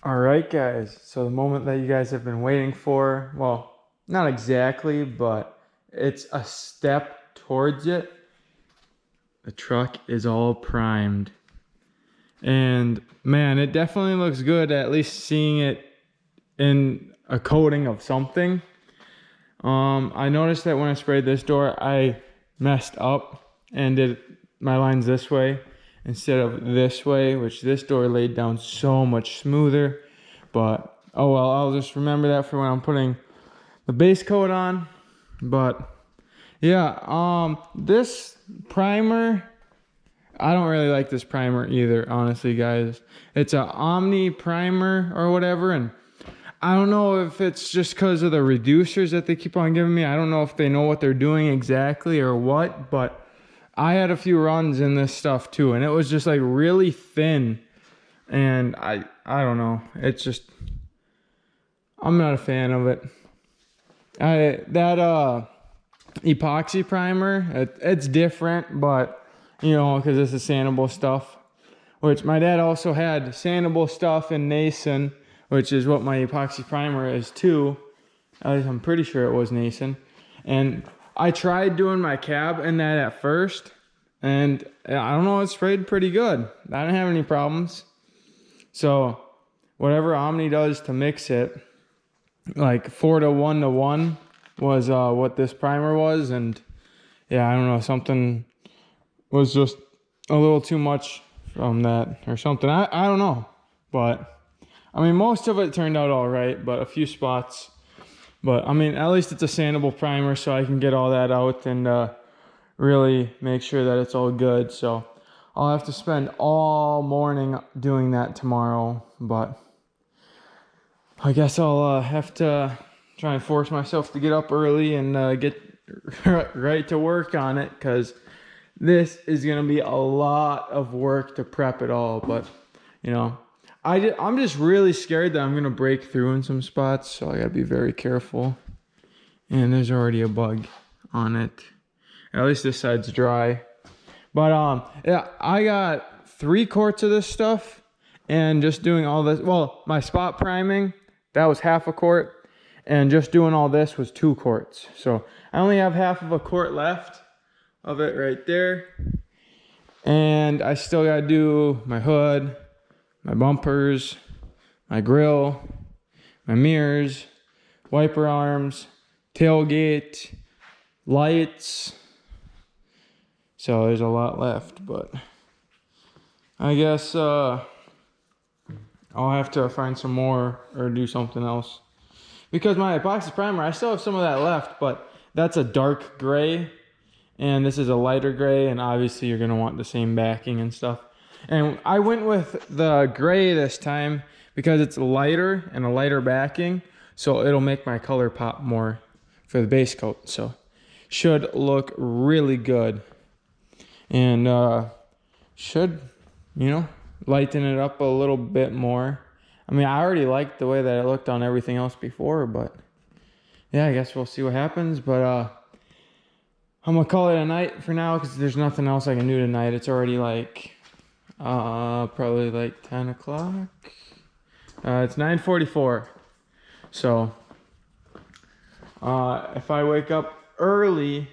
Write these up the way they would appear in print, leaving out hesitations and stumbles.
All right, guys. So the moment that you guys have been waiting for, well, not exactly, but it's a step towards it. The truck is all primed. And man, it definitely looks good, at least seeing it in a coating of something. I noticed that when I sprayed this door, I messed up and did my lines this way instead of this way, which this door laid down so much smoother. But oh well, I'll just remember that for when I'm putting the base coat on. But yeah, this primer, I don't really like this primer either, honestly, guys. It's a Omni primer or whatever, and I don't know if it's just because of the reducers that they keep on giving me. I don't know if they know what they're doing exactly or what, but I had a few runs in this stuff too, and it was just like really thin. And I don't know. It's just, I'm not a fan of it. That epoxy primer, it's different, but you know, because this is sandable stuff, which my dad also had sandable stuff in Nason, which is what my epoxy primer is too. I'm pretty sure it was Nason. And I tried doing my cab in that at first, and I don't know, it sprayed pretty good. I didn't have any problems. So whatever Omni does to mix it, like 4 to 1 to 1 was what this primer was. And yeah, I don't know, something was just a little too much from that or something. I don't know, but I mean, most of it turned out all right, but a few spots. But I mean, at least it's a sandable primer, so I can get all that out and really make sure that it's all good. So I'll have to spend all morning doing that tomorrow, but I guess I'll have to try and force myself to get up early and get right to work on it, because this is going to be a lot of work to prep it all. But you know, I'm just really scared that I'm going to break through in some spots, so I got to be very careful. And there's already a bug on it. At least this side's dry. But yeah, I got 3 quarts of this stuff, and just doing all this, well, my spot priming, that was half a quart, and just doing all this was 2 quarts. So I only have half of a quart left of it right there. And I still got to do my hood, my bumpers, my grill, my mirrors, wiper arms, tailgate, lights. So there's a lot left, but I guess I'll have to find some more or do something else. Because my epoxy primer, I still have some of that left, but that's a dark gray and this is a lighter gray, and obviously you're gonna want the same backing and stuff. And I went with the gray this time because it's lighter and a lighter backing, so it'll make my color pop more for the base coat. So should look really good, and should, you know, lighten it up a little bit more. I mean, I already liked the way that it looked on everything else before, but yeah, I guess we'll see what happens. But I'm gonna call it a night for now because there's nothing else I can do tonight. It's already like probably like 10 o'clock. It's 9:44. So if I wake up early,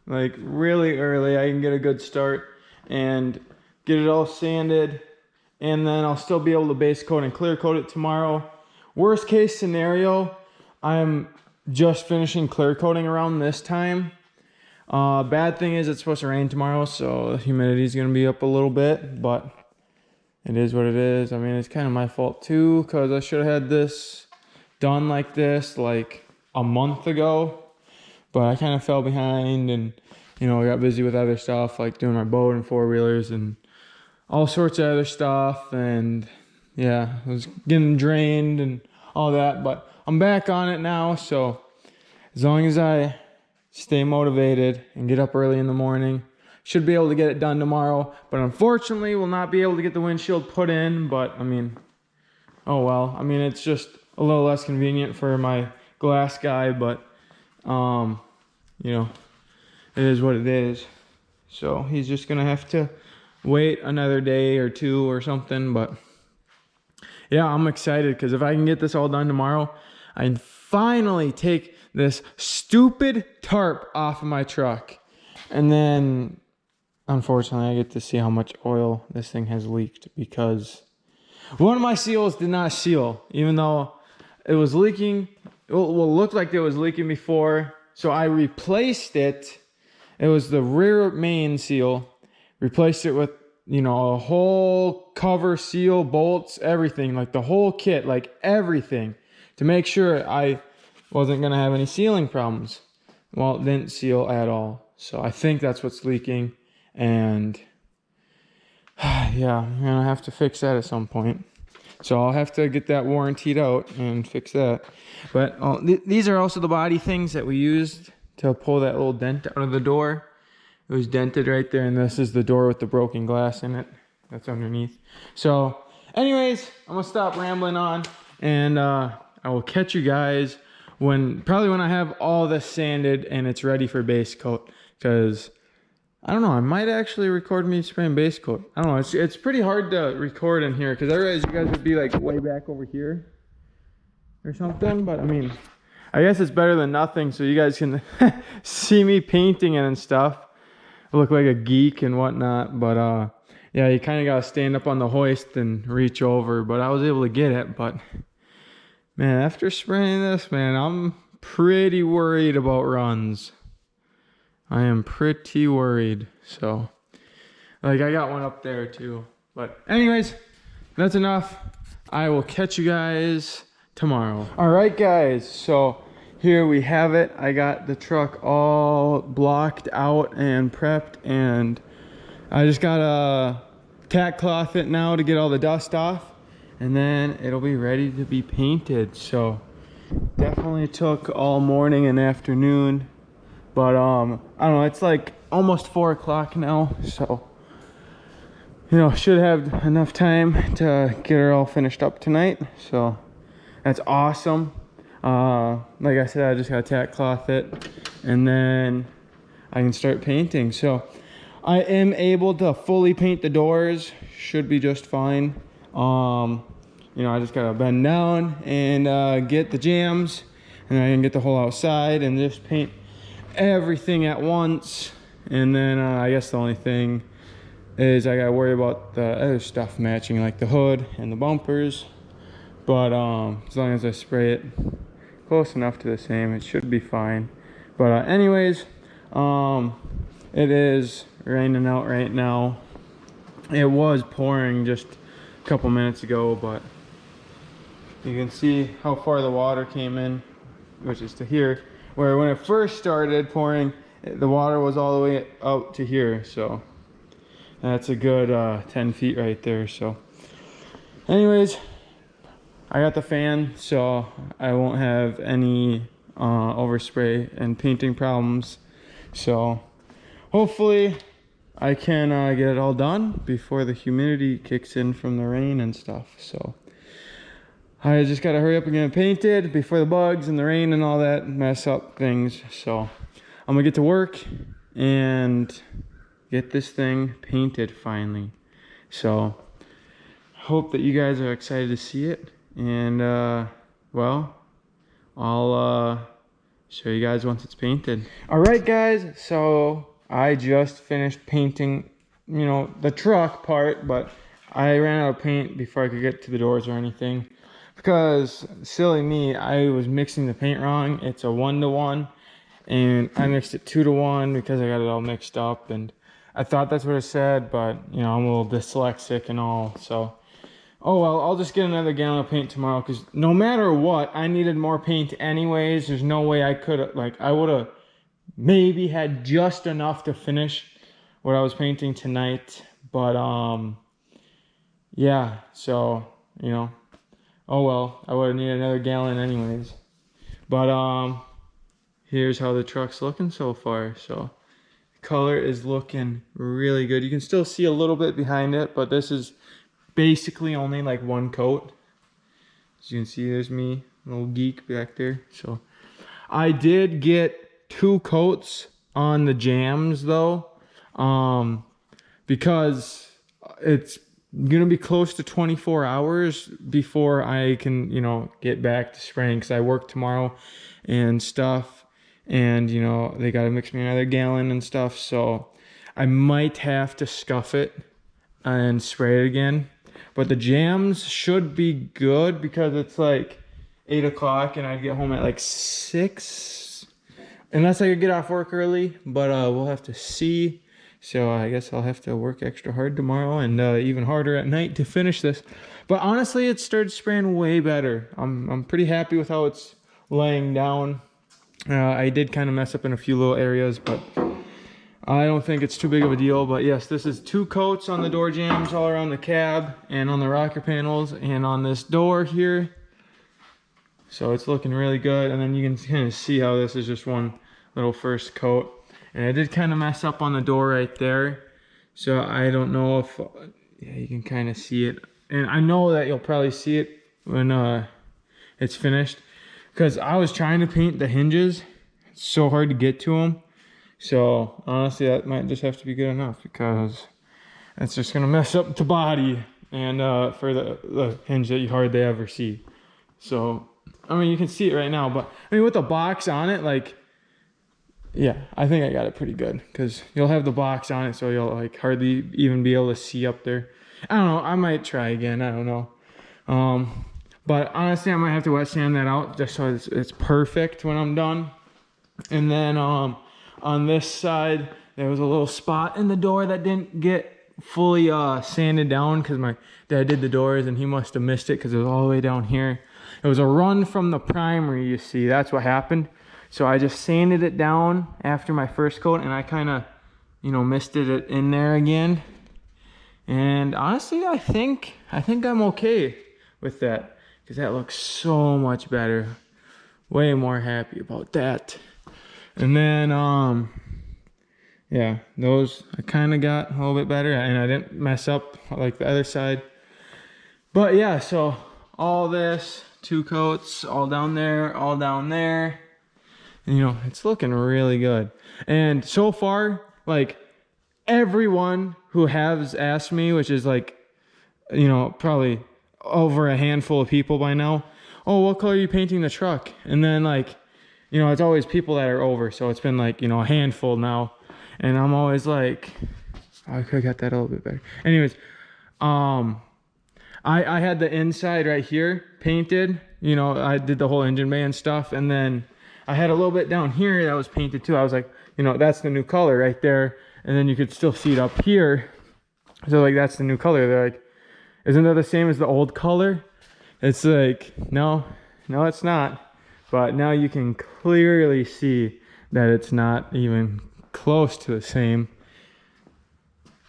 like really early, I can get a good start and get it all sanded, and then I'll still be able to base coat and clear coat it tomorrow. Worst case scenario, I'm just finishing clear coating around this time. Bad thing is it's supposed to rain tomorrow, so the humidity is going to be up a little bit, but it is what it is. I mean, it's kind of my fault too, because I should have had this done like this like a month ago, but I kind of fell behind, and you know, I got busy with other stuff like doing my boat and 4-wheelers and all sorts of other stuff, and yeah, I was getting drained and all that, but I'm back on it now. So as long as I stay motivated and get up early in the morning, should be able to get it done tomorrow. But unfortunately, we'll not be able to get the windshield put in. But I mean, oh well. I mean, it's just a little less convenient for my glass guy, but you know, it is what it is. So he's just gonna have to wait another day or two or something. But yeah, I'm excited because if I can get this all done tomorrow, I can finally take this stupid tarp off of my truck. And then, unfortunately, I get to see how much oil this thing has leaked because one of my seals did not seal, even though it was leaking. Well, it looked like it was leaking before. So I replaced it. It was the rear main seal. Replaced it with, you know, a whole cover, seal, bolts, everything, like the whole kit, like everything, to make sure I wasn't gonna have any sealing problems. Well, it didn't seal at all. So I think that's what's leaking, and yeah, I'm gonna have to fix that at some point. So I'll have to get that warrantied out and fix that. But these are also the body things that we used to pull that little dent out of the door. It was dented right there, and this is the door with the broken glass in it. That's underneath. So anyways, I'm gonna stop rambling on, and I will catch you guys probably when I have all this sanded and it's ready for base coat. Because I don't know, I might actually record me spraying base coat. I don't know, it's pretty hard to record in here because I realize you guys would be like way back over here or something. But I mean, I guess it's better than nothing, so you guys can see me painting it and stuff. I look like a geek and whatnot, but yeah, you kind of gotta stand up on the hoist and reach over. But I was able to get it. But man, after spraying this, man, I'm pretty worried about runs. I am pretty worried. So, like, I got one up there too. But anyways, that's enough. I will catch you guys tomorrow. All right, guys. So here we have it. I got the truck all blocked out and prepped, and I just gotta tack cloth it now to get all the dust off, and then it'll be ready to be painted. So definitely took all morning and afternoon. But I don't know, it's like almost 4 o'clock now, so you know, should have enough time to get her all finished up tonight. So that's awesome. Like I said, I just gotta tack cloth it, and then I can start painting. So I am able to fully paint the doors, should be just fine. You know, I just gotta bend down and get the jams, and I can get the whole outside and just paint everything at once. And then I guess the only thing is I gotta worry about the other stuff matching, like the hood and the bumpers. But as long as I spray it close enough to the same, it should be fine. But anyways, it is raining out right now. It was pouring just a couple minutes ago, but you can see how far the water came in, which is to here. Where when it first started pouring, the water was all the way out to here. So that's a good 10 feet right there. So anyways, I got the fan, so I won't have any overspray and painting problems. So hopefully I can get it all done before the humidity kicks in from the rain and stuff. So I just gotta hurry up and get it painted before the bugs and the rain and all that mess up things. So I'm gonna get to work and get this thing painted finally. So hope that you guys are excited to see it. And well, I'll show you guys once it's painted. All right, guys, so I just finished painting, you know, the truck part, but I ran out of paint before I could get to the doors or anything. Because, silly me, I was mixing the paint wrong. It's a 1-to-1, and I mixed it 2-to-1 because I got it all mixed up, and I thought that's what it said, but, you know, I'm a little dyslexic and all, so. Oh, well, I'll just get another gallon of paint tomorrow, because no matter what, I needed more paint anyways. There's no way I could have, like, I would have maybe had just enough to finish what I was painting tonight, but, yeah, so, you know. Oh well, I would have needed another gallon anyways. But here's how the truck's looking so far. So the color is looking really good. You can still see a little bit behind it, but this is basically only like 1 coat. As you can see, there's me, little geek back there. So I did get 2 coats on the jams though, because it's gonna be close to 24 hours before I can, you know, get back to spraying, because I work tomorrow and stuff, and you know, they gotta mix me another gallon and stuff, so I might have to scuff it and spray it again. But the jams should be good because it's like 8 o'clock and I'd get home at like 6, unless I could get off work early, but we'll have to see. So I guess I'll have to work extra hard tomorrow and even harder at night to finish this. But honestly, it started spraying way better. I'm pretty happy with how it's laying down. I did kind of mess up in a few little areas, but I don't think it's too big of a deal. But yes, this is 2 coats on the door jambs all around the cab and on the rocker panels and on this door here. So it's looking really good. And then you can kind of see how this is just one little first coat. And I did kind of mess up on the door right there. So I don't know if, yeah, you can kind of see it. And I know that you'll probably see it when it's finished, because I was trying to paint the hinges. It's so hard to get to them. So honestly, that might just have to be good enough, because it's just gonna mess up the body and for the hinge that you hardly ever see. So, I mean, you can see it right now, but I mean, with the box on it, like, yeah, I think I got it pretty good, because you'll have the box on it, so you'll like hardly even be able to see up there. I don't know, I might try again, I don't know. But honestly, I might have to wet sand that out just so it's perfect when I'm done. And then on this side, there was a little spot in the door that didn't get fully sanded down, because my dad did the doors and he must have missed it because it was all the way down here. It was a run from the primer, you see, that's what happened. So I just sanded it down after my first coat, and I kind of, you know, misted it in there again. And honestly, I think I'm okay with that, because that looks so much better. Way more happy about that. And then, yeah, those I kind of got a little bit better, and I didn't mess up like the other side. But yeah, so all this, 2 coats, all down there, all down there. And, you know, it's looking really good. And so far, like, everyone who has asked me, which is like, you know, probably over a handful of people by now, oh, what color are you painting the truck? And then, like, you know, it's always people that are over, so it's been like, you know, a handful now, and I'm always like, oh, I could have got that a little bit better. Anyways, I had the inside right here painted, you know, I did the whole engine bay and stuff, and then I had a little bit down here that was painted too. I was like, you know, that's the new color right there, and then you could still see it up here, so like that's the new color. They're like, isn't that the same as the old color? It's like, no, it's not. But now you can clearly see that it's not even close to the same.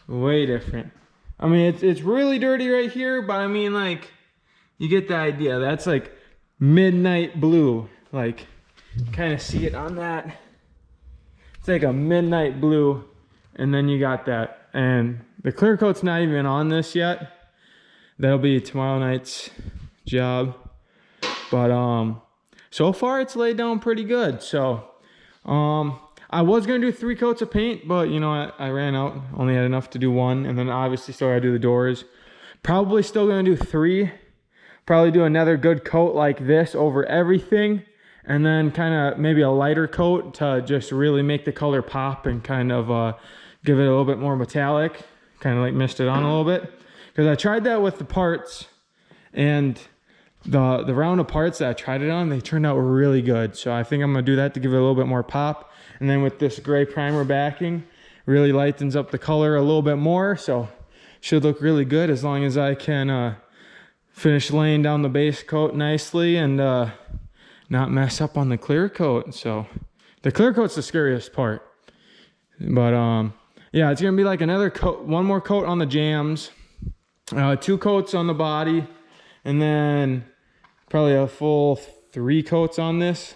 Way different. I mean, it's really dirty right here, but I mean, like, you get the idea. That's like midnight blue. Like, kind of see it on that. It's like a midnight blue, and then you got that. And the clear coat's not even on this yet. That'll be tomorrow night's job. But so far it's laid down pretty good. So I was gonna do 3 coats of paint, but you know, I ran out, only had enough to do 1, and then obviously still gotta do the doors. Probably still gonna do 3. Probably do another good coat like this over everything, and then kind of maybe a lighter coat to just really make the color pop and kind of give it a little bit more metallic, kind of like mist it on a little bit. Because I tried that with the parts, and the round of parts that I tried it on, they turned out really good. So I think I'm gonna do that to give it a little bit more pop. And then with this gray primer backing, really lightens up the color a little bit more. So should look really good as long as I can finish laying down the base coat nicely and not mess up on the clear coat. So the clear coat's the scariest part. But yeah, it's gonna be like another coat, 1 more coat on the jams, 2 coats on the body, and then probably a full 3 coats on this.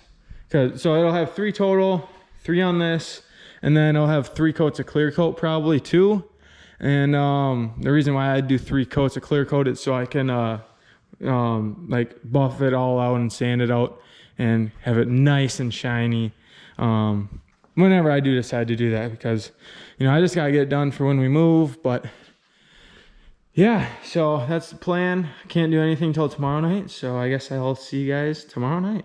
So it'll have 3 total, 3 on this, and then I'll have 3 coats of clear coat probably too. And the reason why I do 3 coats of clear coat is so I can like buff it all out and sand it out and have it nice and shiny whenever I do decide to do that, because you know, I just gotta get it done for when we move. But yeah, so that's the plan. Can't do anything till tomorrow night, so I guess I'll see you guys tomorrow night.